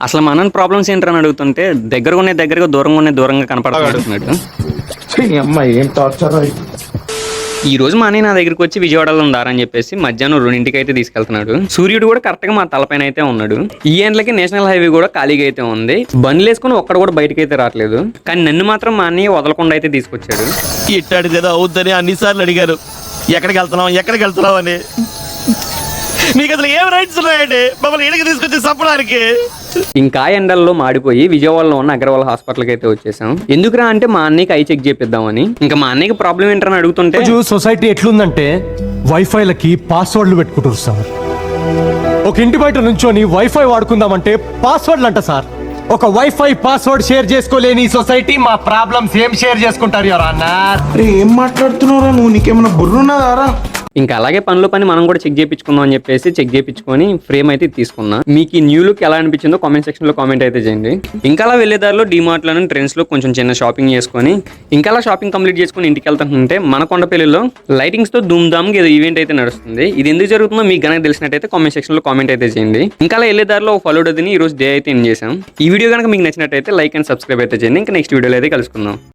అసలు మన ప్రాబ్లమ్స్ ఏంటని అడుగుతుంటే దగ్గరగా దూరంగా కనపడుతున్నాడు. ఏం టార్చర్. ఈ రోజు మా అన్నయ్య నా దగ్గరికి వచ్చి విజయవాడలో ఉందారని చెప్పేసి మధ్యాహ్నం 2ంటికి అయితే తీసుకెళ్తున్నాడు. సూర్యుడు కూడా కరెక్ట్ గా మా తలపైన అయితే ఉన్నాడు. ఈ ఎండ్లకి నేషనల్ హైవే కూడా ఖాళీగా అయితే ఉంది. బండ్లు వేసుకుని ఒక్కడ కూడా బయటకి అయితే రావట్లేదు. కానీ నన్ను మాత్రం మా అన్నయ్య వదలకుండా అయితే తీసుకొచ్చాడు. ఇట్టాడిదేదో అవుద్దని అన్నిసార్లు అడిగారు, ఎక్కడికి వెళ్తున్నావు అని. మీకు అసలు ఏం రైట్స్ ఉన్నాయండి మమ్మల్ని ఇడికి తీసుకొచ్చి చంపడానికి? ఇంకా ఎండల్లో మాడిపోయి విజయవాడలో ఉన్న అగ్రవాల్ హాస్పిటల్కి అయితే వచ్చేసాం. ఎందుకురా అంటే మా అన్నయ్యకి ఐ చెక్ చేపిద్దామని. ఇంకా మా అన్నయ్యకి ప్రాబ్లం ఏంటని అడుగుతుంటే, సొసైటీ ఎట్లుందంటే వైఫైలకి పాస్వర్డ్లు పెట్టుకుంటారు సార్. ఒక ఇంటి బయట నుంచొని వైఫై వాడుకుందామంటే పాస్వర్డ్లు అంట సార్. ఒక వైఫై పాస్వర్డ్ షేర్ చేసుకోలేని సొసైటీ మా ప్రాబ్లమ్స్ ఏం షేర్ చేసుకుంటారు యువర్ అన్నర్? ఏం మాట్లాడుతున్నారా నువ్వు? నీకేమైనా బుర్రున్నదారా? ఇంకా అలాగే పని మనం కూడా చెక్ చేయించుకుందాం అని చెప్పేసి చెక్ చేయించుకొని ఫ్రేమ్ అయితే తీసుకున్నా. మీకు ఈ న్యూ లుక్ ఎలా అనిపించిందో కామెంట్ సెక్షన్ లో కామెంట్ అయితే చేయండి. ఇంకా అలా వెళ్ళేదారిలో డిమార్ట్ లోని ట్రెండ్స్ లో కొంచెం చిన్న షాపింగ్ చేసుకొని ఇంకా అలా షాపింగ్ కంప్లీట్ చేసుకుని ఇంటికి వెళ్తుంటే మన కొండపల్లిలో లైటింగ్స్ తో ధూమ్ ధామ్ ఏదో ఈవెంట్ అయితే నడుస్తుంది. ఇది ఎందుకు జరుగుతుందో మీకు గనక తెలిసినట్టయితే కామెంట్ సెక్షన్ లో కామెంట్ అయితే చేయండి. ఇంకా అలా వెళ్ళేదారిలో ఫాలోడ్ అది ఈ రోజు డే అయితే ఎండ్ చేసాం. ఈ వీడియో కనుక మీకు నచ్చినట్టయితే లైక్ అండ్ సబ్స్క్రైబ్ అయితే చేయండి. ఇంకా నెక్స్ట్ వీడియోలో అయితే కలుసుకుందాం.